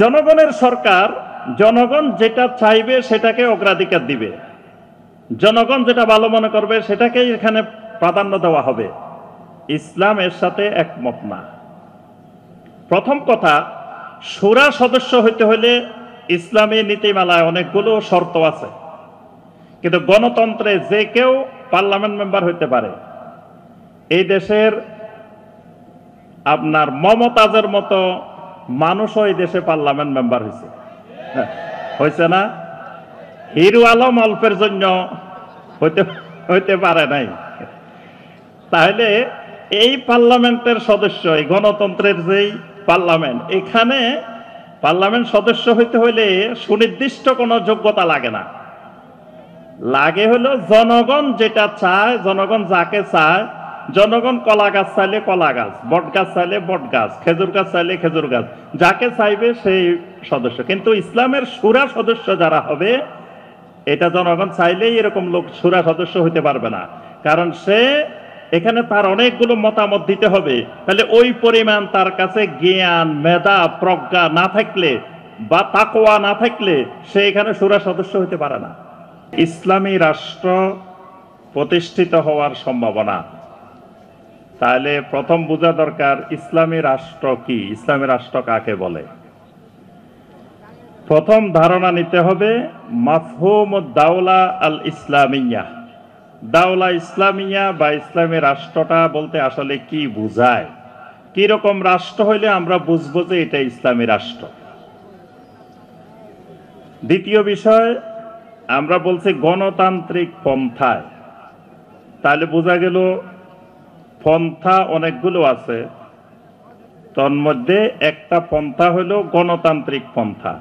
জনগণের সরকার, জনগণ যেটা চাইবে সেটাকে অগ্রাধিকার দিবে, জনগণ যেটা ভালো মনে করবে সেটাকেই এখানে প্রাধান্য দেওয়া হবে। ইসলাম এর সাথে একমত না। প্রথম কথা, শূরা সদস্য হইতে হলে ইসলামী নীতিমালায় অনেকগুলো শর্ত আছে, কিন্তু গণতন্ত্রে যে কেউ পার্লামেন্ট মেম্বার হইতে পারে। এই দেশের আপনার মমতাজের মতো মানুষও এই দেশে পার্লামেন্ট মেম্বার হয়েছে, হয়েছে না? হিরু আলম অল্পের জন্য হইতে পারে নাই। তাহলে এই পার্লামেন্টের সদস্য, এই গণতন্ত্রের যেই পার্লামেন্ট, এখানে পার্লামেন্ট সদস্য হইতে হইলে সুনির্দিষ্ট কোনো যোগ্যতা লাগে না। লাগে হলো জনগণ যেটা চায়, জনগণ যাকে চায়। জনগণ কলা গাছ চাইলে কলা গাছ, বট গাছ চাইলে বট গাছ, খেজুর গাছ চাইলে খেজুর গাছ, যাকে চাইবে সেই সদস্য। কিন্তু ইসলামের শূরা সদস্য যারা হবে, এটা জনগণ চাইলেই এরকম লোক শূরা সদস্য হইতে পারবে না, কারণ সে এখানে তার অনেকগুলো মতামত দিতে হবে। তাহলে ওই পরিমাণ তার কাছে জ্ঞান, মেধা, প্রজ্ঞা না থাকলে বা তাকওয়া না থাকলে সে এখানে শূরা সদস্য হইতে পারে না। ইসলামী রাষ্ট্র প্রতিষ্ঠিত হওয়ার সম্ভাবনা, তাহলে প্রথম বোঝা দরকার ইসলামী রাষ্ট্র কি, ইসলামী রাষ্ট্র কাকে বলে। প্রথম ধারণা নিতে হবে মাফহুম দাওলা আল ইসলামিয়া। দাওলা ইসলামিয়া বা ইসলামী রাষ্ট্রটা বলতে আসলে কি বোঝায়, কি রকম রাষ্ট্র হইলে আমরা বুঝবো যে এটা ইসলামী রাষ্ট্র। দ্বিতীয় বিষয়, আমরা বলছি গণতান্ত্রিক পন্থায়, তাহলে বোঝা গেল পন্থা অনেকগুলো আছে, তন্মধ্যে একটা পন্থা হলো গণতান্ত্রিক পন্থা।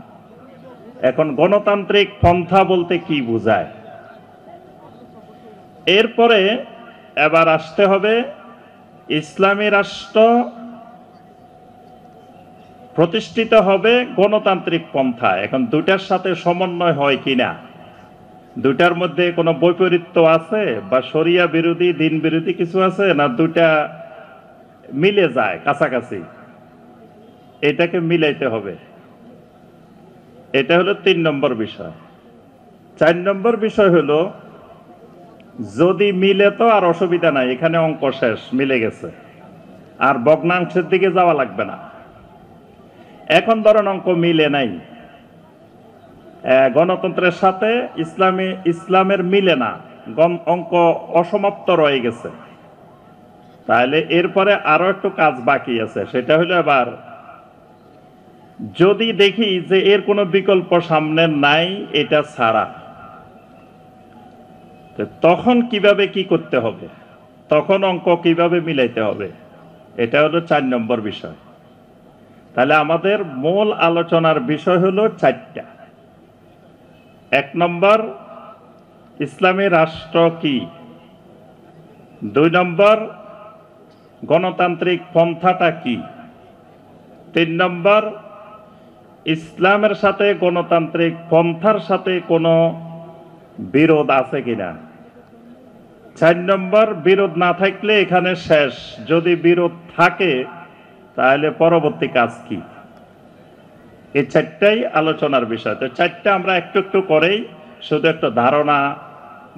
এখন গণতান্ত্রিক পন্থা বলতে কি বোঝায়, এরপরে এবার আসতে হবে ইসলামী রাষ্ট্র প্রতিষ্ঠিত হবে গণতান্ত্রিক পন্থা। এখন দুটার সাথে সমন্বয় হয় কিনা, দুটার মধ্যে কোনো বৈপরীত্য আছে বা শরিয়া বিরোধী, দিন বিরোধী কিছু আছে না, দুটা মিলে যায় কাছাকাছি, এটাকে মিলাইতে হবে। এটা হলো 3 নম্বর বিষয়। 4 নম্বর বিষয় হলো যদি মিলে তো আর অসুবিধা নাই, এখানে অঙ্ক শেষ, মিলে গেছে, আর ভগ্নাংশের দিকে যাওয়া লাগবে না। এখন ধরেন অঙ্ক মিলে নাই, গণতন্ত্রের সাথে ইসলামের মিলে না, অঙ্ক অসমাপ্ত রয়ে গেছে, তাহলে এরপরে আরো একটু কাজ বাকি আছে। সেটা হলো এবার যদি দেখি যে এর কোনো বিকল্প সামনে নাই এটা ছাড়া, তখন কিভাবে কি করতে হবে, তখন অঙ্ক কিভাবে মিলাইতে হবে, এটা হলো 4 নম্বর বিষয়। তাহলে আমাদের মূল আলোচনার বিষয় হলো 4টা। 1 নম্বর, ইসলামী রাষ্ট্র কি। 2 নম্বর, গণতান্ত্রিক পন্থাটা কি। 3 নম্বর, ইসলামের সাথে গণতান্ত্রিক পন্থার সাথে কোনো বিরোধ আছে কিনা। 4 নম্বর, বিরোধ না থাকলে এখানে শেষ, যদি বিরোধ থাকে তাহলে পরবর্তী কাজ কি। এই 4টাই আলোচনার বিষয়। তো 4টা আমরা একটু একটু করেই শুধু একটা ধারণা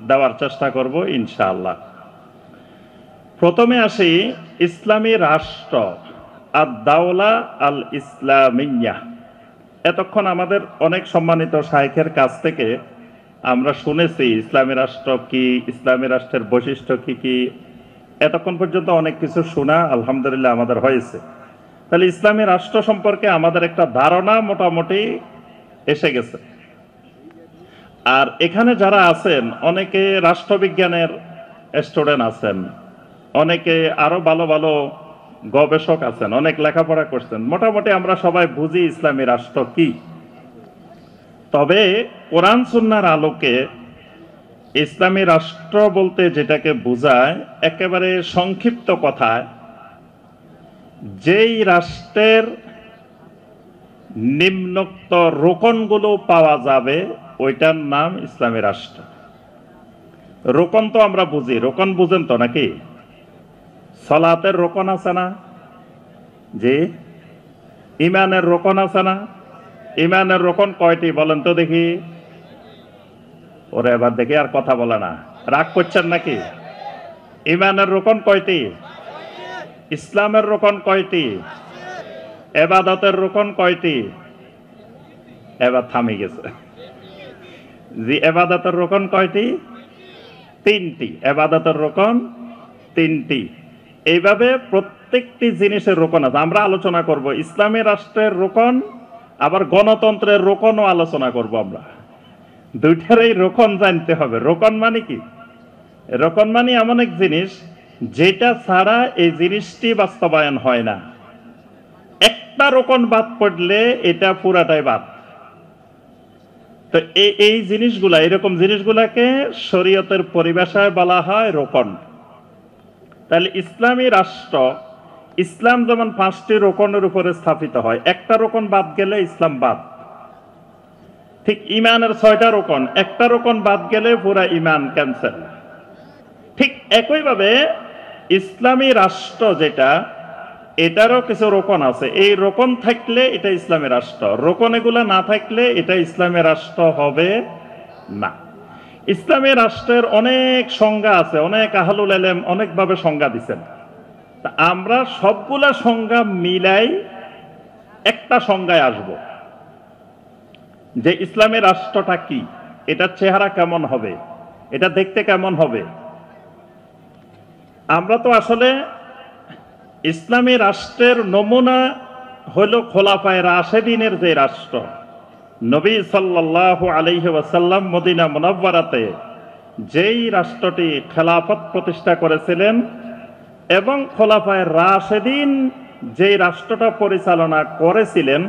দেওয়ার চেষ্টা করব ইনশাআল্লাহ। প্রথমে আসি ইসলামী রাষ্ট্র, আদ-দাওলা আল ইসলামিয়া। এতক্ষণ আমাদের অনেক সম্মানিত শাইখের কাছ থেকে আমরা শুনেছি ইসলামী রাষ্ট্র কি, ইসলামী রাষ্ট্রের বৈশিষ্ট্য কি কি, এতক্ষণ পর্যন্ত অনেক কিছু শোনা আলহামদুলিল্লাহ আমাদের হয়েছে। তাহলে ইসলামী রাষ্ট্র সম্পর্কে আমাদের একটা ধারণা মোটামুটি এসে গেছে। আর এখানে যারা আছেন অনেকে রাষ্ট্রবিজ্ঞানের স্টুডেন্ট আছেন, অনেকে আরো ভালো ভালো গবেষক আছেন, অনেক লেখাপড়া করছেন, মোটামুটি আমরা সবাই বুঝি ইসলামী রাষ্ট্র কি। তবে কোরআন সুন্নাহর আলোকে ইসলামী রাষ্ট্র বলতে যেটাকে বোঝায়, একেবারে সংক্ষিপ্ত কথায় যেই রাষ্ট্রের নিম্নোক্ত রোকনগুলো পাওয়া যাবে ওইটার নাম ইসলামী রাষ্ট্র। রোকন তো আমরা বুঝি, রোকন বুঝেন তো নাকি? সালাতের রোকন আছে না, জি। ইমানের রোকন আছে না, ইমানের রোকন কয়টি বলেন তো দেখি? ওরা এবার দেখি আর কথা বলে না, রাগ করছেন নাকি? ইমানের রোকন কয়টি? ইসলামের রোকন কয়টি? এবাদতের রোকন কয়টি? এবার থামে গেছে। জি, এবাদতের রোকন কয়টি? তিনটি। এবাদতের রোকন তিনটি। এইভাবে প্রত্যেকটি জিনিসের রোকন আছে। আমরা আলোচনা করব ইসলামী রাষ্ট্রের রোকন, আবার গণতন্ত্রের রোকনও আলোচনা করব আমরা। দুইটারই রোকন জানতে হবে। রোকন মানে কি? রোকন মানে এমন এক জিনিস যেটা ছাড়া এই জিনিসটি বাস্তবায়ন হয় না। একটা রোকন বাদ পড়লে এটা পুরাটাই বাদ। তো এই জিনিসগুলা, এরকম জিনিসগুলাকে শরীয়তের পরিভাষায় বলা হয় রোকন। তাহলে ইসলামী রাষ্ট্র, ইসলাম যেমন 5টি রোকনের উপরে স্থাপিত হয়, একটা রোকন বাদ গেলে ইসলাম বাদ। ঠিক ইমানের 6টা রোকন, একটা রোকন বাদ গেলে পুরা ইমান ক্যান্সেল। ঠিক একইভাবে ইসলামী রাষ্ট্র যেটা, এটারও কিছু রোকন আছে। এই রোকন থাকলে এটা ইসলামী রাষ্ট্র, রোকন এগুলা না থাকলে এটা ইসলামী রাষ্ট্র হবে না। ইসলামী রাষ্ট্রের অনেক সংজ্ঞা আছে, অনেক আহলুল ইলম অনেকভাবে সংজ্ঞা দিচ্ছেন। তা আমরা সবগুলা সংজ্ঞা মিলাই একটা সংজ্ঞায় আসব যে ইসলামী রাষ্ট্রটা কি, এটার চেহারা কেমন হবে, এটা দেখতে কেমন হবে। আমরা তো আসলে ইসলামী রাষ্ট্রের নমুনা হলো খোলাফায়ে রাশেদিনের যে রাষ্ট্র, নবী সাল্লাল্লাহু আলাইহি ওয়াসাল্লাম মদিনা মুনাওয়ারাতে যেই রাষ্ট্রটি খেলাফত প্রতিষ্ঠা করেছিলেন এবং খোলাফায়ে রাশেদিন যেই রাষ্ট্রটা পরিচালনা করেছিলেন,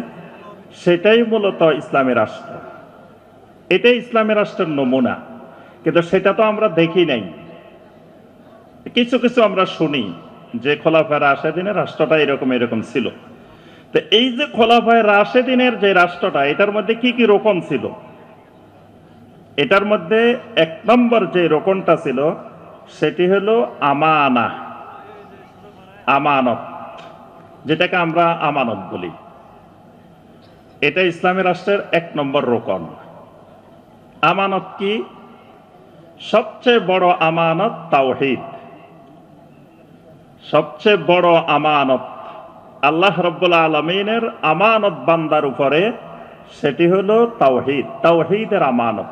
সেটাই মূলত ইসলামী রাষ্ট্র। এটাই ইসলামী রাষ্ট্রের নমুনা। কিন্তু সেটা তো আমরা দেখি নাই। কিছু কিছু আমরা শুনি যে খোলাফায়ে রাশেদিনের রাষ্ট্রটা এরকম এরকম ছিল। তো এই যে খোলাফায়ে রাশেদিনের যে রাষ্ট্রটা, এটার মধ্যে কি কি রোকন ছিল? এটার মধ্যে 1 নম্বর যে রোকনটা ছিল সেটি হলো আমানা, আমানত, যেটাকে আমরা আমানত বলি। এটা ইসলামী রাষ্ট্রের 1 নম্বর রোকন। আমানত কি? সবচেয়ে বড় আমানত তাওহীদ। সবচেয়ে বড় আমানত আল্লাহ রাব্বুল আলামিনের আমানত বান্দার উপরে, সেটি হলো তাওহীদ, তাওহীদের আমানত।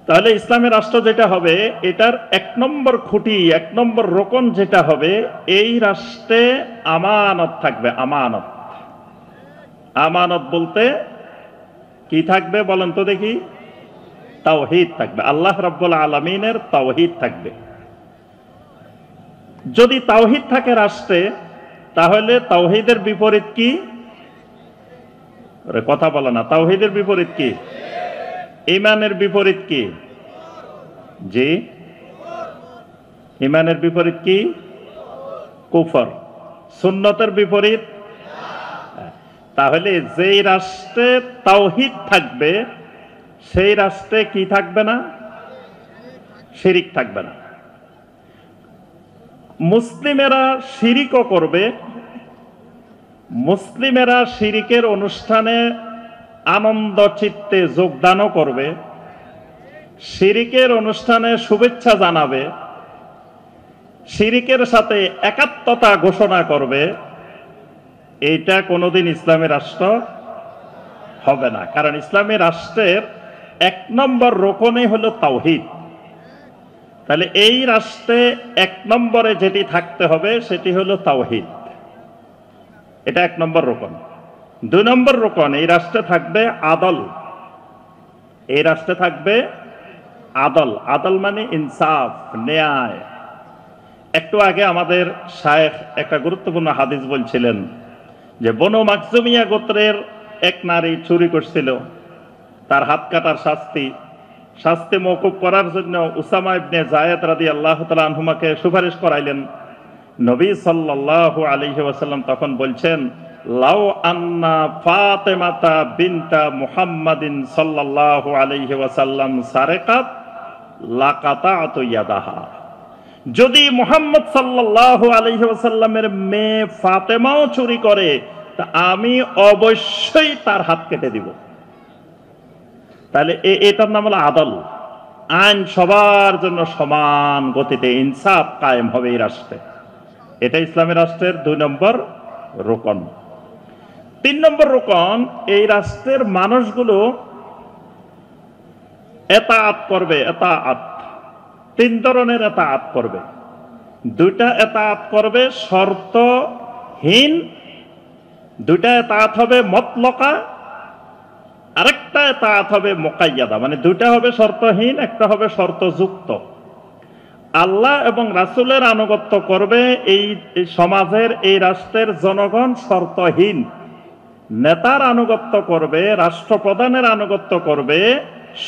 তাহলে ইসলামী রাষ্ট্র যেটা হবে, এটার 1 নম্বর খুঁটি, 1 নম্বর রোকন যেটা হবে, এই রাষ্ট্রে আমানত থাকবে। আমানত, আমানত বলতে কি থাকবে বলেন তো দেখি? তাওহীদ থাকবে, আল্লাহ রাব্বুল আলামিনের তাওহীদ থাকবে। যদি তাওহীদ থাকে রাষ্ট্রে, তাহলে তাওহীদের বিপরীত কি? কথা বলে না। তাওহীদের বিপরীত কি? ঈমানের বিপরীত কি? জি, ঈমানের বিপরীত কি? কুফর। সুন্নতের বিপরীত। তাহলে যেই রাষ্ট্রে তাওহীদ থাকবে, সেই রাষ্ট্রে কি থাকবে না? শিরিক থাকবে না। মুসলিমেরা শিরিকও করবে, মুসলিমেরা শিরিকের অনুষ্ঠানে আনন্দ চিত্তে যোগদানও করবে, শিরিকের অনুষ্ঠানে শুভেচ্ছা জানাবে, শিরিকের সাথে একাত্মতা ঘোষণা করবে। এইটা কোনোদিন ইসলামী রাষ্ট্র হবে না। কারণ ইসলামী রাষ্ট্রের 1 নম্বর রোকনই হলো তাওহীদ। তাহলে এই রাষ্ট্রে 1 নম্বরে যেটি থাকতে হবে সেটি হলো তাওহীদ। এটা 1 নম্বর রোকন। 2 নম্বর রোকন, এই রাষ্ট্রে থাকবে আদল। এই রাষ্ট্রে থাকবে আদল। আদল মানে ইনসাফ, ন্যায়। একটু আগে আমাদের শায়েখ একটা গুরুত্বপূর্ণ হাদিস বলছিলেন যে বনু মাখজুমিয়া গোত্রের এক নারী চুরি করছিল, তার হাত কাটার শাস্তি মওকুফ করার জন্য উসামা ইবনে যায়েদ রাদিয়াল্লাহু তাআলা আনহুমাকে সুপারিশ করাইলেন। নবী সাল্লাল্লাহু আলাইহি ওয়াসাল্লাম তখন বলছেন, লাউ আন্না ফাতেমাতা বিনতা মুহাম্মাদিন সাল্লাল্লাহু আলাইহি ওয়াসাল্লাম সারাকাত লাকাতাতু ইয়াদাহা। যদি মুহাম্মদ সাল্লাল্লাহু আলাইহি ওয়াসাল্লামের মেয়ে ফাতেমাও চুরি করে, তা আমি অবশ্যই তার হাত কেটে দিব। তাহলে এটার নাম হলো আদল। আইন সবার জন্য সমান গতিতে ইনসাফ কায়েম হবে এই রাষ্ট্রে। এটা ইসলামী রাষ্ট্রের 2 নম্বর রোকন। 3 নম্বর রোকন, এই রাষ্ট্রের মানুষগুলো এতাআত করবে। এতাআত 3 ধরনের এতাআত করবে। 2টা এতাআত করবে শর্তহীন, 2টা এতাআত হবে মতলকা, আরেকটা এতাআত হবে মুকাইয়াদা। মানে 2টা হবে শর্তহীন, একটা হবে শর্তযুক্ত। আল্লাহ এবং রাসূলের আনুগত্য করবে এই সমাজের, এই রাষ্ট্রের জনগণ শর্তহীন। নেতার আনুগত্য করবে, রাষ্ট্রপ্রধানের আনুগত্য করবে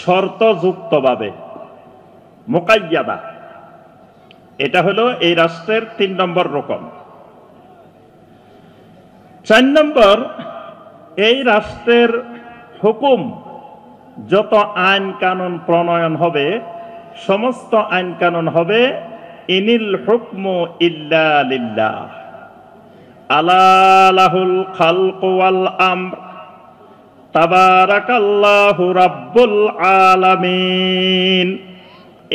শর্তযুক্তভাবে, মুকাইয়াদা। এটা হলো এই রাষ্ট্রের 3 নম্বর রকম। 4 নম্বর, এই রাষ্ট্রের হুকুম, যত আইন কানুন প্রণয়ন হবে, সমস্ত আইন কানুন হবে ইনিল হুকমু ইল্লা লিল্লাহ, আলা লাহুল খালকু ওয়াল আমর, তাবারাকাল্লাহু রাব্বুল আলামিন।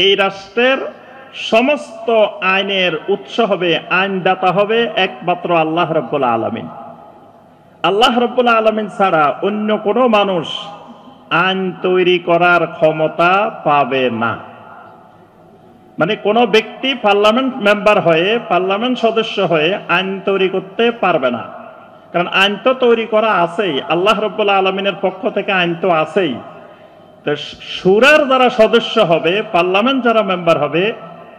এই রাষ্ট্রের সমস্ত আইনের উৎস হবে, আইনদাতা হবে একমাত্র আল্লাহ রাব্বুল আলামিন। আল্লাহ রাব্বুল আলামিন ছাড়া অন্য কোনো মানুষ আইন তৈরি করার ক্ষমতা পাবে না। মানে কোনো ব্যক্তি পার্লামেন্ট মেম্বার হয়ে, পার্লামেন্ট সদস্য হয়ে আইন তৈরি করতে পারবে না। কারণ আইন তো তৈরি করা আছেই, আল্লাহ রাব্বুল আলামিনের পক্ষ থেকে আইন তো আছেই। তো শুরার যারা সদস্য হবে, পার্লামেন্ট যারা মেম্বার হবে,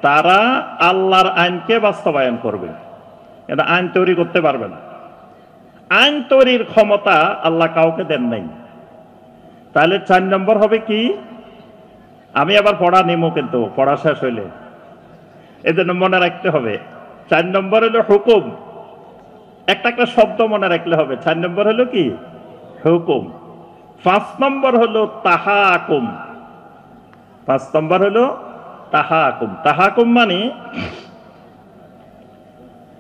তারা আল্লাহর আইনকে বাস্তবায়ন করবে, এটা আইন তৈরি করতে পারবে না। আইন তৈরির ক্ষমতা আল্লাহ কাউকে দেন নাই। তাহলে 4 নম্বর হবে কি? আমি আবার পড়া নিমো, কিন্তু পড়া শেষ হইলে এজন্য মনে রাখতে হবে। 4 নম্বর হলো হুকুম, একটা একটা শব্দ মনে রাখলে হবে। 4 নম্বর হলো কি? হুকুম। 5 নম্বর হলো তাহাকুম। 5 নম্বর হলো তাহাকুম। তাহাকুম মানে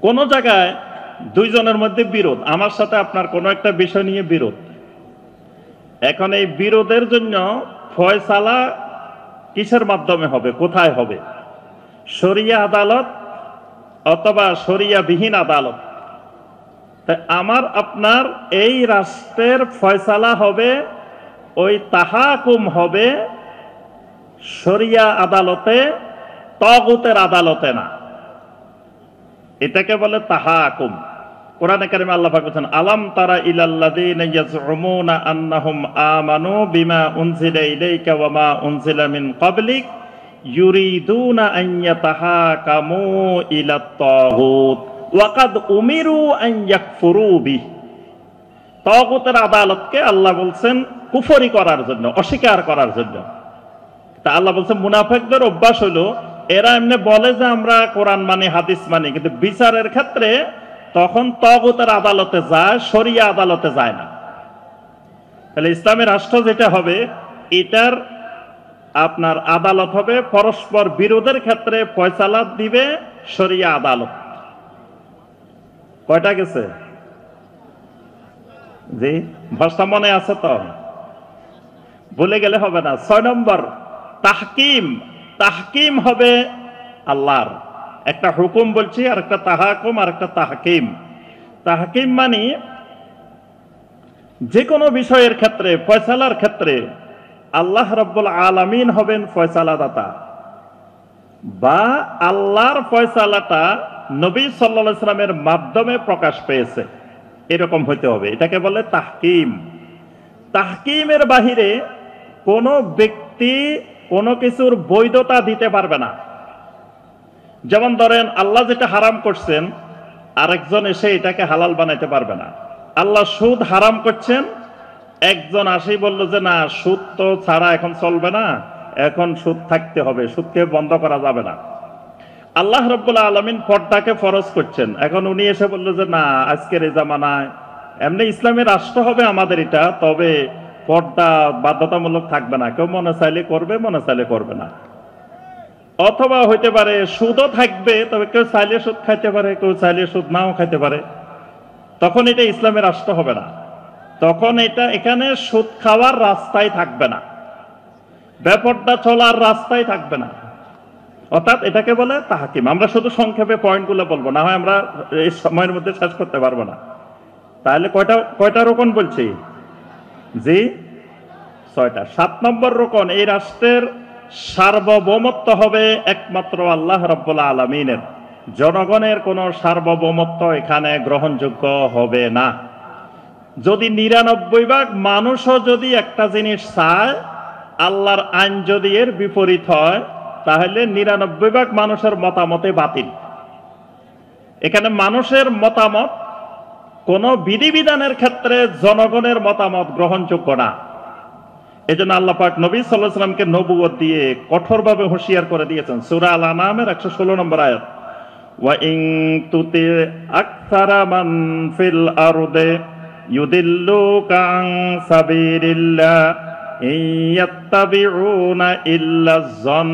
কোন জায়গায় 2 জনের মধ্যে বিরোধ, আমার সাথে আপনার কোনো একটা বিষয় নিয়ে বিরোধ। এখন এই বিরোধের জন্য ফয়সালা কিসের মাধ্যমে হবে, কোথায় হবে? শরিয়া আদালত অথবা শরিয়া বিহীন আদালত। তাই আমার আপনার এই রাষ্ট্রের ফয়সালা হবে, ওই তাহাকুম হবে শরিয়া আদালতে, তাগুতের আদালতে না। এটাকে বলে তাহাকুম। কোরআনে কারিমে আল্লাহ পাক বলেছেন, আলাম তারা ইলাল্লাযীনা ইয়াজউমুনা আন্নাহুম আমানু বিমা উনজিলা ইলাইকা ওয়া মা উনজিলা মিন ক্বাবলিক ইউরিদুনা আন ইয়াতাহাকামু ইলাত তাগুত ওয়া কাদ উমিরু আন ইয়াকফুরু বিহি। তাগুতের আদালতকে আল্লাহ বলছেন কুফরি করার জন্য, অস্বীকার করার জন্য। তা আল্লাহ বলছেন মুনাফিকদের অভ্যাস হলো, এরা এমনি বলে যে আমরা কোরআন মানি, হাদিস মানি, কিন্তু বিচারের ক্ষেত্রে তখন তাগুতের আদালতে যায়, শরিয়া আদালতে যায় না। তাহলে ইসলামী রাষ্ট্র যেটা হবে, এটার আপনার আদালত হবে পরস্পর বিরোধের ক্ষেত্রে ফয়সালা দিবে শরিয়া আদালত। কয়টা গেছে? জি, ভাষা মনে আছে তো, ভুলে গেলে হবে না। 6 নম্বর তাহকিম। তাহকিম হবে আল্লাহর, একটা হুকুম বলছি, আর একটা তাহাকুম, আর একটা তাহকিম। তাহকিম মানে যে কোনো বিষয়ের ক্ষেত্রে, ফয়সালার ক্ষেত্রে আল্লাহ রাব্বুল আলামিন হবেন ফয়সালাদাতা, বা আল্লাহর ফয়সালাটা নবী সাল্লাল্লাহু আলাইহি সাল্লামের মাধ্যমে প্রকাশ পেয়েছে, এরকম হইতে হবে। এটাকে বলে তাহকিম। তাহকিমের বাহিরে কোনো ব্যক্তি কোনো কিছুর বৈধতা দিতে পারবে না। যেমন ধরেন, আল্লাহ যেটা হারাম করছেন, আরেকজন এসে এটাকে হালাল বানাইতে পারবে না। আল্লাহ সুদ হারাম করছেন, একজন আসেই বলল যে না, সুদ তো ছাড়া এখন চলবে না, এখন সুদ থাকতে হবে, সুদকে বন্ধ করা যাবে না। আল্লাহ রাব্বুল আলামিন পর্দাকে ফরজ করছেন, এখন উনি এসে বলল যে না, আজকের এই জামানায় এমনি ইসলামী রাষ্ট্র হবে আমাদের এটা, তবে পর্দা বাধ্যতামূলক থাকবে না, কেউ মনে চাইলে করবে, মনে চাইলে করবে না। অথবা হইতে পারে সুদও থাকবে, তবে কেউ চাইলে সুদ খাইতে পারে, কেউ চাইলে সুদ নাও খাইতে পারে। তখন এটা ইসলামের রাষ্ট্র হবে না। তখন এটা এখানে সুদ খাওয়ার রাস্তায় থাকবে না, ব্যাপারটা চলার রাস্তায় থাকবে না। অর্থাৎ এটাকে বলে তাহকিম। আমরা শুধু সংক্ষেপে পয়েন্টগুলো বলবো, না হয় আমরা এই সময়ের মধ্যে শেষ করতে পারবো না। তাহলে কয়টা রোকন বলছি? জি, 6টা। 7 নম্বর রোকন, এই রাষ্ট্রের সার্বভৌমত্ব হবে একমাত্র আল্লাহ রাব্বুল আলামিনের। জনগণের কোনো সার্বভৌমত্ব এখানে গ্রহণযোগ্য হবে না। যদি 99 ভাগ মানুষও যদি একটা জিনিস চায়, আল্লাহর আইন যদি এর বিপরীত হয়, তাহলে 99 ভাগ মানুষের মতামতে বাতিল। এখানে মানুষের মতামত কোন বিধিবিধানের ক্ষেত্রে জনগণের মতামত গ্রহণযোগ্য না। এই জন্য আল্লাহ পাক নবী সাল্লাল্লাহু আলাইহি ওয়াসাল্লামকে নবুয়ত দিয়ে কঠোরভাবে হুঁশিয়ার করে দিয়েছেন। সূরা আল আনামের 116 নম্বর আয়াত, ওয়া ইন তুতি আকসারা মান ফিল আরদে ইউদিল্লুকা আন সাবিলিল্লাহ ইয়াত্তাবিউনা ইল্লা যন।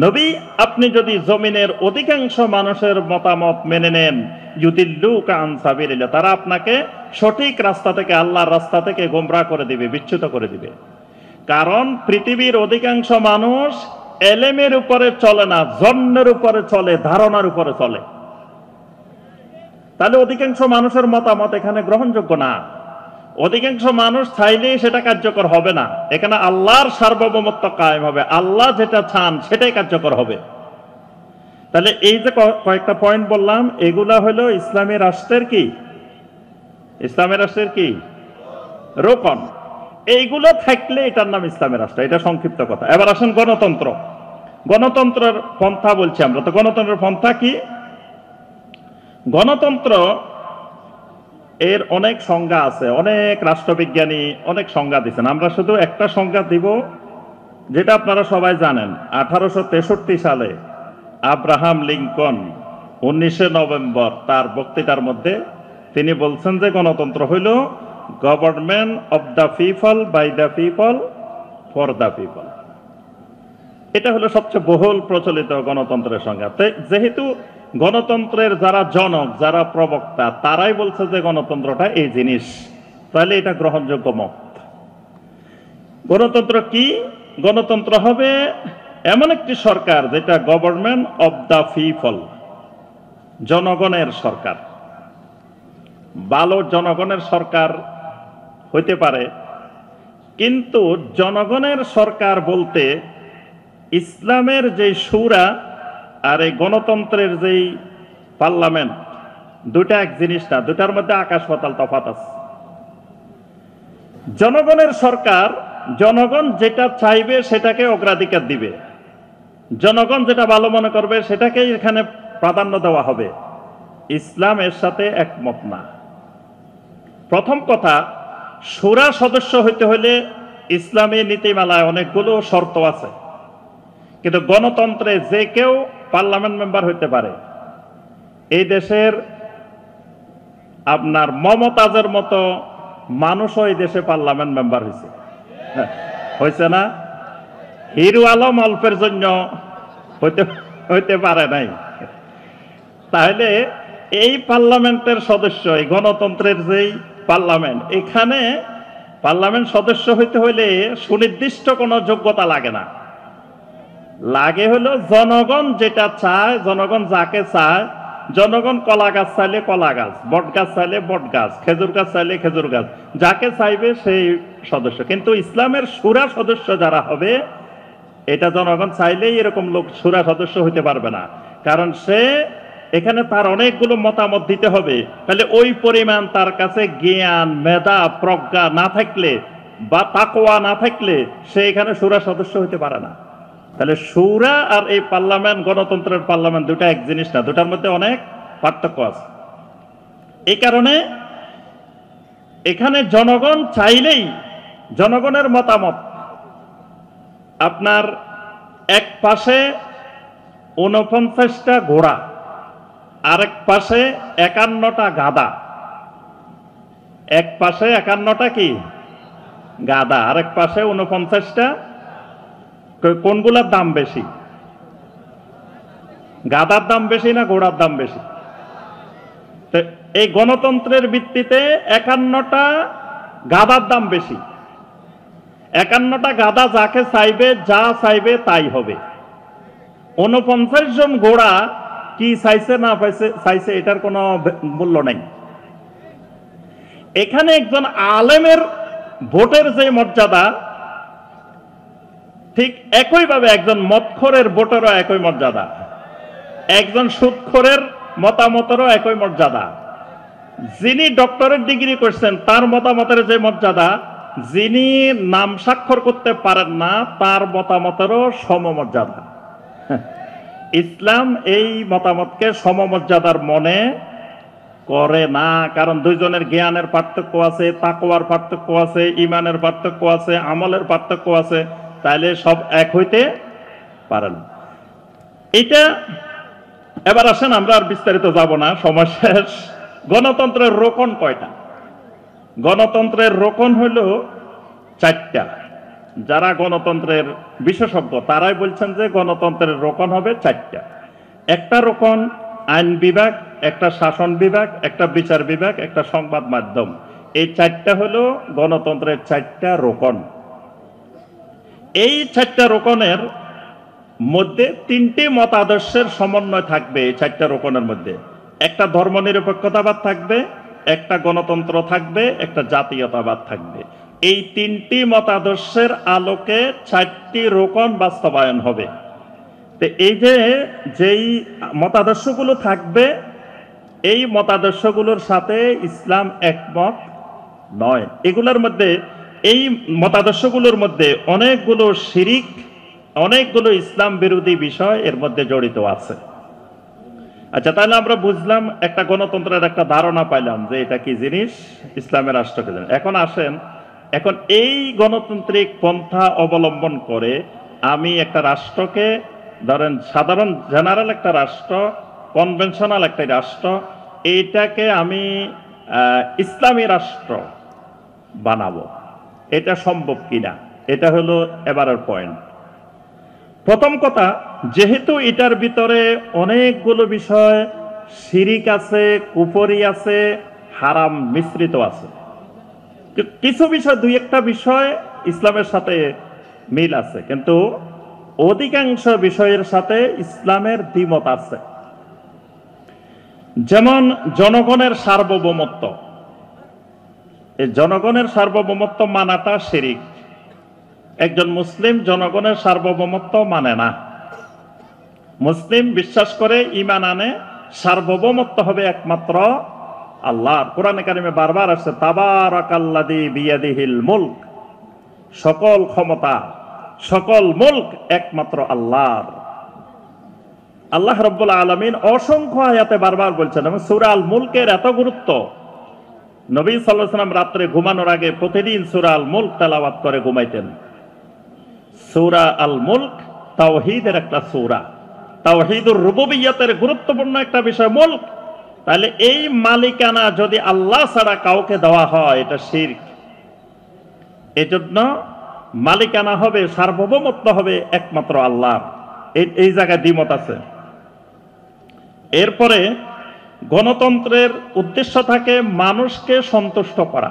নবী, আপনি যদি জমিনের অধিকাংশ মানুষের মতামত মেনে নেন, ইউদিল্লুকা আন সাবিলিল্লাহ, তারা আপনাকে সঠিক রাস্তা থেকে, আল্লাহর রাস্তা থেকে গোমরাহ করে দিবে, বিচ্যুত করে দিবে। কারণ পৃথিবীর অধিকাংশ মানুষ এলেমের উপরে চলে না, জন্মের উপরে চলে, ধারণার উপরে চলে। তাহলে অধিকাংশ মানুষের মতামত এখানে গ্রহণযোগ্য না। অধিকাংশ মানুষ চাইলেই সেটা কার্যকর হবে না। এখানে আল্লাহর সার্বভৌমত্ব কায়েম হবে, আল্লাহ যেটা চান সেটাই কার্যকর হবে। তাহলে এই যে কয়েকটা পয়েন্ট বললাম, এগুলা হলো ইসলামী রাষ্ট্রের কি, ইসলামী রাষ্ট্রের কি রোকন। এইগুলো থাকলে এটার নাম ইসলামী রাষ্ট্র। এটা সংক্ষিপ্ত কথা। এবার আসেন গণতন্ত্র। গণতন্ত্রের পন্থা বলছি আমরা, তো গণতন্ত্রের পন্থা কি? গণতন্ত্র এর অনেক সংজ্ঞা আছে, অনেক রাষ্ট্রবিজ্ঞানী অনেক সংজ্ঞা দিচ্ছেন। আমরা শুধু একটা সংজ্ঞা দিব, যেটা আপনারা সবাই জানেন। 1863 সালে আব্রাহাম লিঙ্কন 19 নভেম্বর তার বক্তৃতার মধ্যে তিনি বলছেন যে গণতন্ত্র হইল government of the people, by the people, for the people. এটা হলো সবচেয়ে বহুল প্রচলিত গণতন্ত্রের সংজ্ঞা। যেহেতু গণতন্ত্রের যারা জনক, যারা প্রবক্তা, তারাই বলছে যে গণতন্ত্রটা এই জিনিস, তাহলে এটা গ্রহণযোগ্য মত। গণতন্ত্র কি? গণতন্ত্র হবে এমন একটি সরকার যেটা গভর্নমেন্ট অফ দ্য পিপল, জনগণের সরকার। ভালো জনগণের সরকার হইতে পারে, কিন্তু জনগণের সরকার বলতে ইসলামের যে শুরা আর এই গণতন্ত্রের যেই পার্লামেন্ট, দুটা এক জিনিস না, দুটার মধ্যে আকাশ পাতাল তফাৎ আছে। জনগণের সরকার, জনগণ যেটা চাইবে সেটাকে অগ্রাধিকার দিবে, জনগণ যেটা ভালো মনে করবে সেটাকেই এখানে প্রাধান্য দেওয়া হবে। ইসলাম এর সাথে একমত না। প্রথম কথা, শুরা সদস্য হইতে হলে ইসলামী নীতিমালায় অনেকগুলো শর্ত আছে, কিন্তু গণতন্ত্রে যে কেউ পার্লামেন্ট মেম্বার হইতে পারে। এই দেশের আপনার মমতাজের মতো মানুষও এই দেশে পার্লামেন্ট মেম্বার হয়েছে, হয়েছে না? হিরু আলম অল্পের জন্য হইতে পারে নাই। তাহলে এই পার্লামেন্টের সদস্য, এই গণতন্ত্রের যেই পার্লামেন্ট, এখানে পার্লামেন্ট সদস্য হইতে হইলে সুনির্দিষ্ট কোনো যোগ্যতা লাগে না। লাগে হলো জনগণ যেটা চায়, জনগণ যাকে চায়। জনগণ কলা গাছ চাইলে কলা গাছ, বট গাছ চাইলে বট গাছ, খেজুর গাছ চাইলে খেজুর গাছ, যাকে চাইবে সেই সদস্য। কিন্তু ইসলামের শুরা সদস্য যারা হবে, এটা জনগণ চাইলেই এরকম লোক শুরা সদস্য হইতে পারবে না। কারণ সে এখানে তার অনেকগুলো মতামত দিতে হবে। তাহলে ওই পরিমাণ তার কাছে জ্ঞান, মেধা, প্রজ্ঞা না থাকলে বা তাকওয়া না থাকলে সে এখানে শুরা সদস্য হইতে পারে না। তাহলে শুরা আর এই পার্লামেন্ট, গণতন্ত্রের পার্লামেন্ট, দুটা এক জিনিস না, দুটার মধ্যে অনেক পার্থক্য আছে। এই কারণে এখানে জনগণ চাইলেই, জনগণের মতামত, আপনার এক পাশে 49টা ঘোড়া, আরেক পাশে 51টা গাধা। এক পাশে 51টা কি গাধা, আরেক পাশে 49টা। কোনগুলার দাম বেশি? গাধার দাম বেশি না ঘোড়ার দাম বেশি? এই গণতন্ত্রের ভিত্তিতে 51টা গাধার দাম বেশি। 51টা গাধা যাকে চাইবে, যা চাইবে তাই হবে। 49 জন ঘোড়া কি চাইছে না চাইছে এটার কোনো মূল্য নাই। এখানে একজন আলেমের ভোটের যে মর্যাদা, ঠিক একইভাবে একজন মদখোরের ভোটেরও একই মর্যাদা, একজন সুদখোরের মতামতেরও একই মর্যাদা। যিনি ডক্টরেট ডিগ্রি করছেন তার মতামতের যে মর্যাদা, যিনি নাম স্বাক্ষর করতে পারেন না তার মতামতেরও সমমর্যাদা। ইসলাম এই মতামতকে সমমর্যাদার মনে করে না, কারণ দুইজনের জ্ঞানের পার্থক্য আছে, তাকওয়ার পার্থক্য আছে, ইমানের পার্থক্য আছে, আমলের পার্থক্য আছে, তাইলে সব এক হইতে পারে না। এটা এবার আসেন, আমরা আর বিস্তারিত যাব না, সময় শেষ। গণতন্ত্রের রোকন কয়টা? গণতন্ত্রের রোকন হইল 4টা। যারা গণতন্ত্রের বিশেষজ্ঞ তারাই বলছেন যে গণতন্ত্রের রোকন হবে 4টা। একটা রোকন আইন বিভাগ, একটা শাসন বিভাগ, একটা বিচার বিভাগ, একটা সংবাদ মাধ্যম। এই 4টা হলো গণতন্ত্রের 4টা রোকন। এই 4টা রোকনের মধ্যে 3টি মতাদর্শের সমন্বয় থাকবে। এই 4টা রোকনের মধ্যে একটা ধর্মনিরপেক্ষতাবাদ থাকবে, একটা গণতন্ত্র থাকবে, একটা জাতীয়তাবাদ থাকবে। এই 3টি মতাদর্শের আলোকে 4টি রোকন বাস্তবায়ন হবে। তো এই যে যেই মতাদর্শগুলো থাকবে, এই মতাদর্শগুলোর সাথে ইসলাম একমত নয়। এগুলোর মধ্যে, এই মতাদর্শগুলোর মধ্যে অনেকগুলো শিরিক, অনেকগুলো ইসলাম বিরোধী বিষয় এর মধ্যে জড়িত আছে। আচ্ছা, তাহলে আমরা বুঝলাম, একটা গণতন্ত্রের একটা ধারণা পাইলাম যে এটা কি জিনিস, ইসলামের রাষ্ট্রকে জানেন। এখন আসেন, এখন এই গণতান্ত্রিক পন্থা অবলম্বন করে আমি একটা রাষ্ট্রকে, ধরেন সাধারণ জেনারেল একটা রাষ্ট্র, কনভেনশনাল একটা রাষ্ট্র, এইটাকে আমি ইসলামী রাষ্ট্র বানাবো, এটা সম্ভব কিনা, এটা হলো এবারের পয়েন্ট। প্রথম কথা, যেহেতু এটার ভিতরে অনেকগুলো বিষয় শিরিক আছে, কুফরি আছে, হারাম মিশ্রিত আছে, কিছু বিষয়, 2-1টা বিষয় ইসলামের সাথে মিল আছে, কিন্তু অধিকাংশ বিষয়ের সাথে ইসলামের দ্বিমত আছে। যেমন জনগণের সার্বভৌমত্ব। এই জনগণের সার্বভৌমত্ব মানাটা শিরিক। একজন মুসলিম জনগণের সার্বভৌমত্ব মানে না। মুসলিম বিশ্বাস করে, ঈমান আনে, সার্বভৌমত্ব হবে একমাত্র আল্লাহর। কোরআনে কারিমে বারবার আসছে, তাবারাকাল্লাযী বিয়াদিহিল মুলক, সকল ক্ষমতা, সকল মুলক একমাত্র আল্লাহর। আল্লাহ রাব্বুল আলামিন অসংখ্য আয়াতে বারবার বলছেন, এবং সূরা আল মুলকের এত গুরুত্ব, নবী সাল্লাল্লাহু আলাইহি ওয়াসাল্লাম রাত্রে ঘুমানোর আগে প্রতিদিন সূরা আল মুলক তেলাওয়াত করে ঘুমাইতেন। সূরা আল মুলক তাওহীদের একটা সূরা, তাওহীদুর রুবুবিয়্যাতের গুরুত্বপূর্ণ একটা বিষয় মুলক। তাহলে এই মালিকানা যদি আল্লাহ ছাড়া কাউকে দেওয়া হয়, এটা শিরক। এজন্য মালিকানা হবে, সার্বভৌমত্ব হবে একমাত্র আল্লাহর। এই জায়গায় দ্বিমত আছে। এরপরে গণতন্ত্রের উদ্দেশ্য থাকে মানুষকে সন্তুষ্ট করা।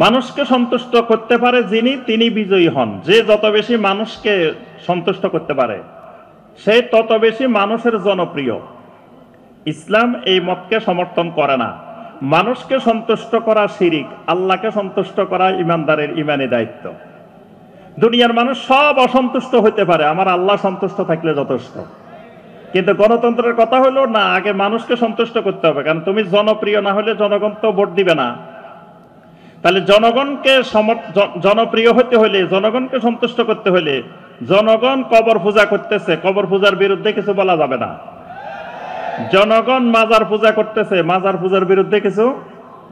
মানুষকে সন্তুষ্ট করতে পারে যিনি, তিনি বিজয়ী হন। যে যত বেশি মানুষকে সন্তুষ্ট করতে পারে, সে তত বেশি মানুষের জনপ্রিয়। ইসলাম এই মতকে সমর্থন করে না। মানুষকে সন্তুষ্ট করা শিরিক, আল্লাহকে সন্তুষ্ট করা ইমানদারের ইমানি দায়িত্ব। দুনিয়ার মানুষ সব অসন্তুষ্ট হতে পারে, আমার আল্লাহ সন্তুষ্ট থাকলে যথেষ্ট। কিন্তু গণতন্ত্রের কথা হলো না, আগে মানুষকে সন্তুষ্ট করতে হবে, কারণ তুমি জনপ্রিয় না হলে জনগণ তো ভোট দিবে না। তাহলে জনগণকে জনপ্রিয় হতে হলে, জনগণকে সন্তুষ্ট করতে হলে, জনগণ কবর পূজা করতেছে, কবর পূজার বিরুদ্ধে কিছু বলা যাবে না। জনগণ মাজার পূজা করতেছে, মাজার পূজার বিরুদ্ধে কিছু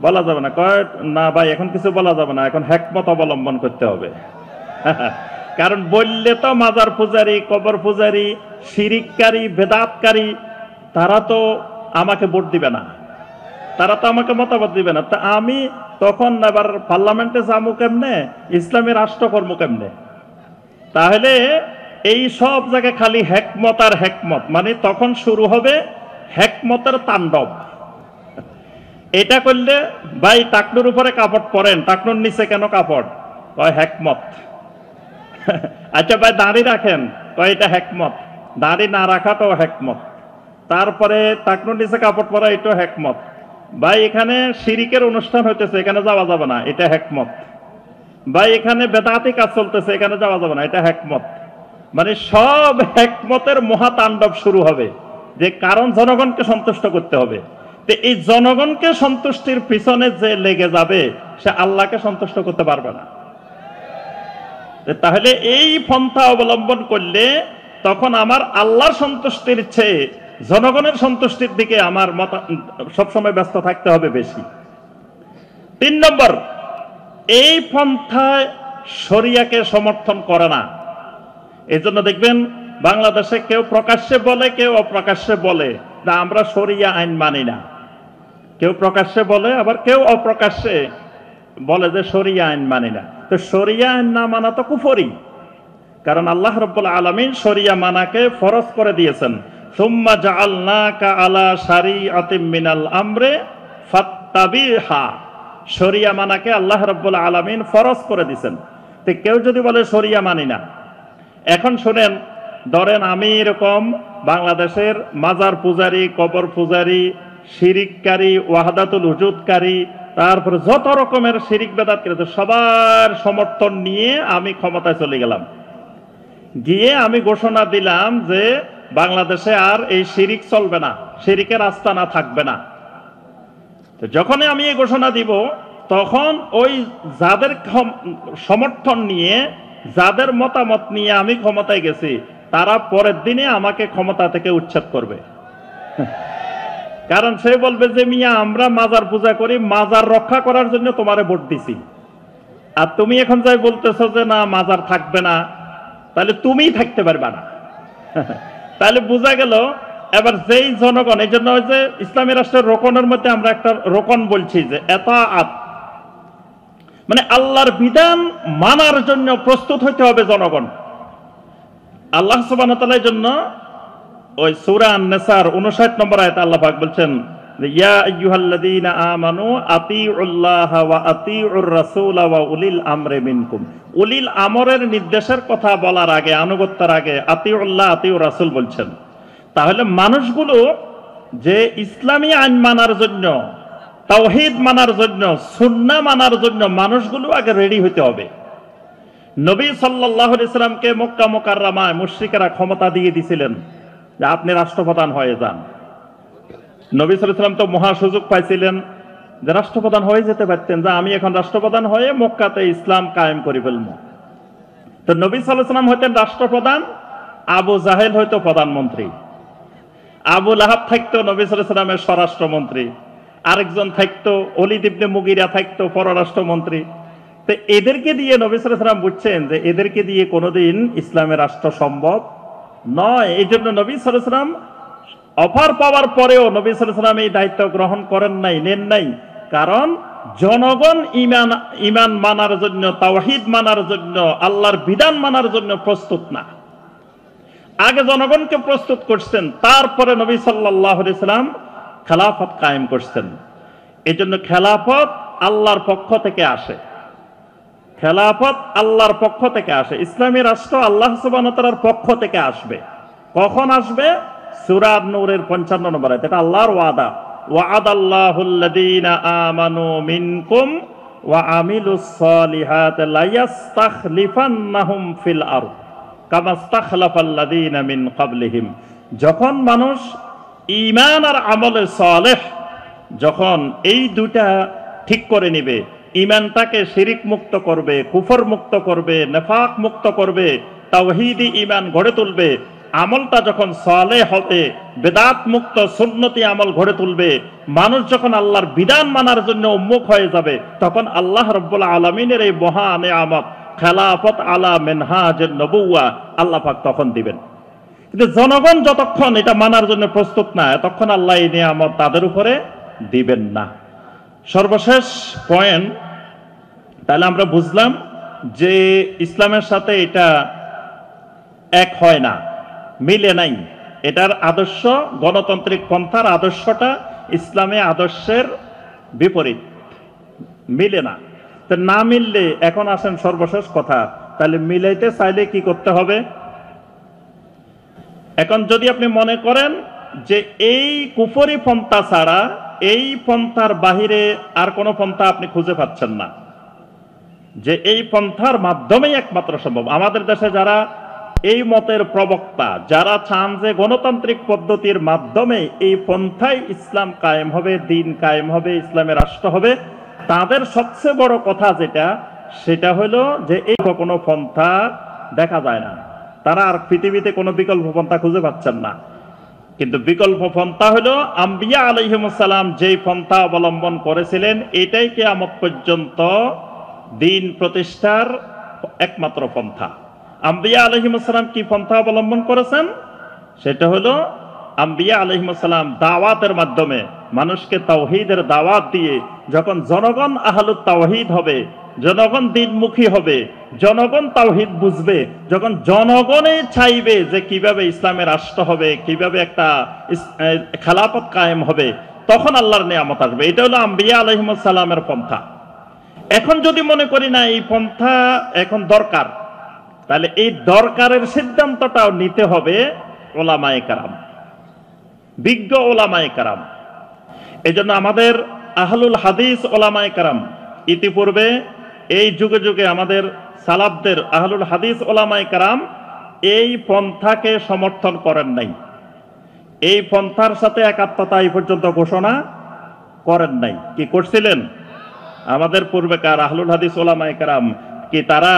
বলা যাবে না। কয় না ভাই, এখন কিছু বলা যাবে না, এখন হিকমত অবলম্বন করতে হবে। কারণ বললে তো মাজার পূজারী, কবর পূজারী, শিরিককারী, বেদাতকারী, তারা তো আমাকে ভোট দিবে না, তারা তো আমাকে মতামত দিবে না। তা আমি তখন এবার পার্লামেন্টে যাবো কেমনে, ইসলামী রাষ্ট্র কর্ম কেমনে? তাহলে এই সব জায়গায় খালি হেকমত আর হেকমত, মানে তখন শুরু হবে হেকমতের তাণ্ডব। এটা করলে ভাই টাকনুর উপরে কাপড় পরেন, টাকনুর নিচে কেন কাপড়? কয় হেকমত। আচ্ছা ভাই দাড়ি রাখেন, কয় এটা হেকমত। দাড়ি না রাখাটাও হেকমত। তারপরে টাকনুর নিচে কাপড় পরা, এটাও হেকমত। ভাই এখানে শিরিকের অনুষ্ঠান হইতেছে, এখানে যাওয়া যাবে না, এটা হেকমত। ভাই এখানে বেদাতি কাজ চলতেছে, এখানে যাওয়া যাবে না, এটা হেকমত। মানে সব হেকমতের মহাতাণ্ডব শুরু হবে, যে কারণ জনগণকে সন্তুষ্ট করতে হবে। তো এই জনগণকে সন্তুষ্টির পিছনে যে লেগে যাবে, সে আল্লাহকে সন্তুষ্ট করতে পারবে না। তাহলে এই পন্থা অবলম্বন করলে তখন আমার আল্লাহর সন্তুষ্টির চেয়ে জনগণের সন্তুষ্টির দিকে আমার মত সবসময় ব্যস্ত থাকতে হবে বেশি। 3 নম্বর, এই পন্থায় শরিয়াকে সমর্থন করে না। এই জন্য দেখবেন বাংলাদেশে কেউ প্রকাশ্যে বলে, কেউ অপ্রকাশ্যে বলে যে আমরা শরিয়া আইন মানি না। কেউ প্রকাশ্যে বলে, আবার কেউ অপ্রকাশ্যে বলে যে শরিয়া আইন মানি না। তো শরিয়া আইন না মানা তো কুফরি, কারণ আল্লাহ রাব্বুল আলামিন শরিয়া মানাকে ফরজ করে দিয়েছেন। সুম্মা জাআলনাকা আলা শারিআতিম মিনাল আমরে ফাত্তাবিহা। শরিয়া মানাকে আল্লাহ রাব্বুল আলামিন ফরজ করে দিয়েছেন। তো কেউ যদি বলে শরিয়া মানি না, এখন শুনেন, ধরেন আমি এরকম বাংলাদেশের মাজার পূজারী, কবর পূজারী, শিরিককারী, ওয়াহদাতুল উজুদকারী, তারপরে যত রকমের শিরিক বেদাত করে সবার সমর্থন নিয়ে আমি ক্ষমতায় চলে গেলাম। গিয়ে আমি ঘোষণা দিলাম যে বাংলাদেশে আর এই শিরিক চলবে না, শিরিকের আস্তানা থাকবে না। যখনই আমি এই ঘোষণা দিব, তখন ওই যাদের সমর্থন নিয়ে, যাদের মতামত নিয়ে আমি ক্ষমতায় গেছি, তারা পরের দিনে আমাকে ক্ষমতা থেকে উচ্ছেদ করবে। কারণ সে বলবে যে মিয়া আমরা মাজার পূজা করি, মাজার রক্ষা করার জন্য তোমারে ভোট দিছি, আর তুমি এখন যাই বলতেছো যে না মাজার থাকবে না, তাহলে তুমিই থাকতে পারবে না। তাহলে বোঝা গেল এবার যেই জনগণ, এই জন্য যে ইসলামী রাষ্ট্রের রোকনের মধ্যে আমরা একটা রোকন বলছি যে এতাআত, মানে আল্লাহর বিধান মানার জন্য প্রস্তুত হইতে হবে জনগণ। আল্লাহ সুবহানাহু ওয়া তাআলার জন্য ওই সূরা আন-নিসার 59 নম্বর আয়াতে আল্লাহ পাক বলছেন, ইয়া আইয়ুহাল্লাযীনা আমানু আতিউল্লাহ ওয়া আতিউর রাসূল ওয়া উলিল আমরি মিনকুম। উলিল আমরের নির্দেশের কথা বলার আগে, আনুগত্যের আগে আতিউল্লাহ আতিউর রাসূল বলছেন। তাহলে মানুষগুলো যে ইসলামী আইন মানার জন্য, তাওহীদ মানার জন্য, সুন্নাহ মানার জন্য মানুষগুলো আগে রেডি হতে হবে। নবী সাল্লাল্লাহু আলাইহি সাল্লামকে মক্কা মুকাররমায় মুশরিকেরা ক্ষমতা দিয়ে দিয়েছিলেন যে আপনি রাষ্ট্রপ্রধান হয়ে যান। নবী সাল্লাল্লাহু আলাইহি সাল্লাম তো মহা সুযোগ পাইছিলেন যে রাষ্ট্রপ্রধান হয়ে যেতে পারতেন, যে আমি এখন রাষ্ট্রপ্রধান হয়ে মক্কাতে ইসলাম কায়েম করে ফেলবো। তো নবী সাল্লাল্লাহু আলাইহি সাল্লাম হইতেন রাষ্ট্রপ্রধান, আবু জাহেল হয়তো প্রধানমন্ত্রী, আবু লাহাব থাকতো নবী সাল্লাল্লাহু আলাইহি সাল্লামের স্বরাষ্ট্রমন্ত্রী, আরেকজন থাকতো ওলীদ ইবনে মুগীরা থাকতো পররাষ্ট্রমন্ত্রী। তো এদেরকে দিয়ে নবী সাল্লাল্লাহু আলাইহি সাল্লাম বুঝছেন যে এদেরকে দিয়ে কোনোদিন ইসলামের রাষ্ট্র সম্ভব নয়। এই জন্য নবী সাল্লাল্লাহু আলাইহি সাল্লাম অফার পাওয়ার পরেও নবী সাল্লাল্লাহু আলাইহি সাল্লাম এই দায়িত্ব গ্রহণ করেন নাই, নেন নাই। কারণ জনগণ ঈমান মানার জন্য, তাওহীদ মানার জন্য, আল্লাহর বিধান মানার জন্য প্রস্তুত না। আগে জনগণকে প্রস্তুত করছেন, তারপরে নবী সাল্লাল্লাহু আলাইহি সাল্লাম খেলাফত কায়েম করছেন। এই জন্য খেলাফত আল্লাহর পক্ষ থেকে আসে, খেলাফত আল্লাহর পক্ষ থেকে আসে। ইসলামী রাষ্ট্র আল্লাহ সুবহানাহু ওয়া তাআলার পক্ষ থেকে আসবে। কখন আসবে? সূরা নূরের 55 নম্বর আয়াত। এটা আল্লাহর ওয়াদা, ওয়া'আদাল্লাহুল্লাযীনা আমানু মিনকুম ওয়া আমিলুস সালিহাতি লা ইস্তাখলিফান্নাহুম ফিল আরদ কামা ইস্তাখলাফাল্লাযীনা মিন ক্বাবলিহিম। যখন মানুষ ঈমান আর আমলে সালেহ, যখন এই দুটা ঠিক করে নেবে, ঈমানটাকে শিরিক মুক্ত করবে, কুফর মুক্ত করবে, নেফাক মুক্ত করবে, তাওহীদি ঈমান গড়ে তুলবে, আমলটা যখন সালেহ হবে, বেদাত মুক্ত সুন্নতি আমল গড়ে তুলবে, মানুষ যখন আল্লাহর বিধান মানার জন্য উন্মুখ হয়ে যাবে, তখন আল্লাহ রাব্বুল আলামিনের এই মহা নেয়ামত খেলাফত আলা মিনহাজুন নবুওয়া আল্লাহ পাক তখন দিবেন। কিন্তু জনগণ যতক্ষণ এটা মানার জন্য প্রস্তুত না, তখন আল্লাহ এই নিয়ামত তাদের উপরে দিবেন না। সর্বশেষ পয়েন্ট, তাহলে আমরা বুঝলাম যে ইসলামের সাথে এটা এক হয় না, মিলে নাই। এটার আদর্শ, গণতান্ত্রিক পন্থার আদর্শটা ইসলামী আদর্শের বিপরীত, মিলে না। তো না মিললে এখন আসেন সর্বশেষ কথা, তাহলে মিলাইতে চাইলে কি করতে হবে? এখন যদি আপনি মনে করেন যে এই কুফরি পন্থা ছাড়া এই পন্থার বাহিরে আর কোনো পন্থা আপনি খুঁজে পাচ্ছেন না, যে এই পন্থার মাধ্যমেই একমাত্র সম্ভব। আমাদের দেশে যারা এই মতের প্রবক্তা, যারা চান যে গণতান্ত্রিক পদ্ধতির মাধ্যমে এই পন্থায় ইসলাম কায়েম হবে, দিন কায়েম হবে, ইসলামের রাষ্ট্র হবে, তাদের সবচেয়ে বড় কথা যেটা, সেটা হলো যে এই কোনো পন্থা দেখা যায় না। তারা আর পৃথিবীতে কোনো বিকল্প পন্থা খুঁজে পাচ্ছেন না। কিন্তু বিকল্প পন্থা হলো আম্বিয়া আলাইহিমুস সালাম যেই পন্থা অবলম্বন করেছিলেন, এটাই কিয়ামত পর্যন্ত দিন প্রতিষ্ঠার একমাত্র পন্থা। আম্বিয়া আলাইহিমুস সালাম কি পন্থা অবলম্বন করেছেন? সেটা হলো আম্বিয়া আলাইহিমুস সালাম দাওয়াতের মাধ্যমে মানুষকে তাওহীদের দাওয়াত দিয়ে যখন জনগণ আহলুত তাওহীদ হবে, জনগণ দিনমুখী হবে, জনগণ তাওহীদ বুঝবে, যখন জনগণে চাইবে যে কিভাবে ইসলামের রাষ্ট্র হবে, কিভাবে একটা খেলাফত কায়েম হবে, তখন আল্লাহর নিয়ামত আসবে। এটা হলো আম্বিয়া আলাইহিমুস সালামের পন্থা। এখন যদি মনে করি না এই পন্থা এখন দরকার, তাহলে এই দরকারের সিদ্ধান্তটাও নিতে হবে ওলামায়ে কেরাম, বিজ্ঞ ওলামায়ে কেরাম। এই জন্য আমাদের আহলুল হাদিস ওলামায়ে কেরাম ইতিপূর্বে এই যুগে যুগে আমাদের সালাফদের আহলুল হাদিস ওলামায়ে কেরাম এই পন্থাকে সমর্থন করেন নাই, এই পন্থার সাথে একাত্মতা এই পর্যন্ত ঘোষণা করেন নাই। কি করছিলেন? আমাদের পূর্বেকার আহলুল হাদিস ওলামায়ে কেরাম কি তারা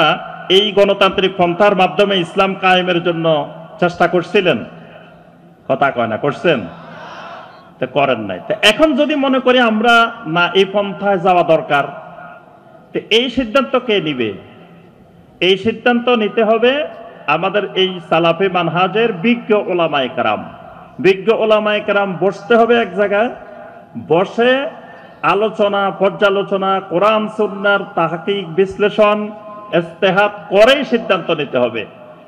এই গণতান্ত্রিক পন্থার মাধ্যমে ইসলাম কায়েমের জন্য চেষ্টা করছিলেন? কথা কয় না, করছেন? তো করেন নাই। তো এখন যদি মনে করি আমরা না এই পন্থায় যাওয়া দরকার, তো এই সিদ্ধান্ত কে নিবে? এই সিদ্ধান্ত নিতে হবে আমাদের এই সালাফি মানহাজের বিজ্ঞ ওলামায়ে কেরাম। বিজ্ঞ ওলামায়ে কেরাম বসতে হবে এক জায়গায়, বসে আলোচনা পর্যালোচনা, কোরআন সুন্নাহর তাহকিক বিশ্লেষণ ইজতিহাদ করেই সিদ্ধান্ত নিতে হবে।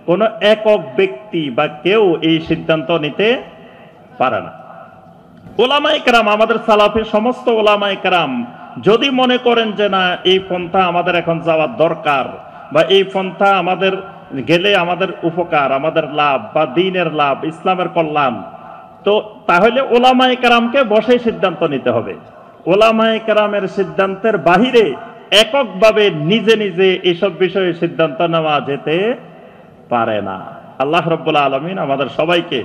কোন একক ব্যক্তি বা কেউ এই সিদ্ধান্ত নিতে পারে না। ওলামায়ে কেরাম, আমাদের সালাফের সমস্ত ওলামায়ে কেরাম যদি মনে করেন যে না এই পন্থা আমাদের এখন যাওয়ার দরকার, বা এই পন্থা আমাদের গেলে আমাদের উপকার, আমাদের লাভ বা দ্বীনের লাভ, ইসলামের কল্যাণ, তো তাহলে ওলামায়ে কেরামকে বসে সিদ্ধান্ত নিতে হবে। ওলামায়ে কেরামের সিদ্ধান্তের বাহিরে এককভাবে নিজে নিজে এসব বিষয়ে সিদ্ধান্ত নেওয়া যেতে পারে না। আল্লাহ রাব্বুল আলামিন আমাদের সবাইকে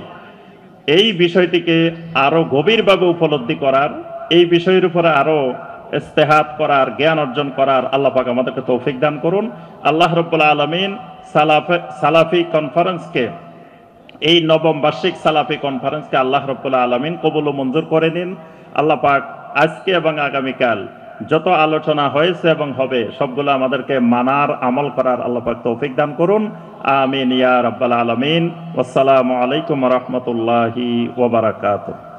এই বিষয়টিকে আরো গভীরভাবে উপলব্ধি করার, এই বিষয়ের উপরে আরো ইজতিহাদ করার, জ্ঞান অর্জন করার আল্লাহ পাক আমাদেরকে তৌফিক দান করুন। আল্লাহ রাব্বুল আলামিন সালাফি কনফারেন্সকে, এই নবম বার্ষিক সালাফি কনফারেন্সকে আল্লাহ রাব্বুল আলামিন কবুল ও মঞ্জুর করে নিন। আল্লাহ পাক আজকে এবং আগামীকাল যত আলোচনা হয়েছে এবং হবে সবগুলো আমাদেরকে মানার, আমল করার আল্লাহ পাক তৌফিক দান করুন। আমিন ইয়া রাব্বাল আলামিন। আসসালামু আলাইকুম ওয়া রাহমাতুল্লাহি ওয়া বারাকাতুহু।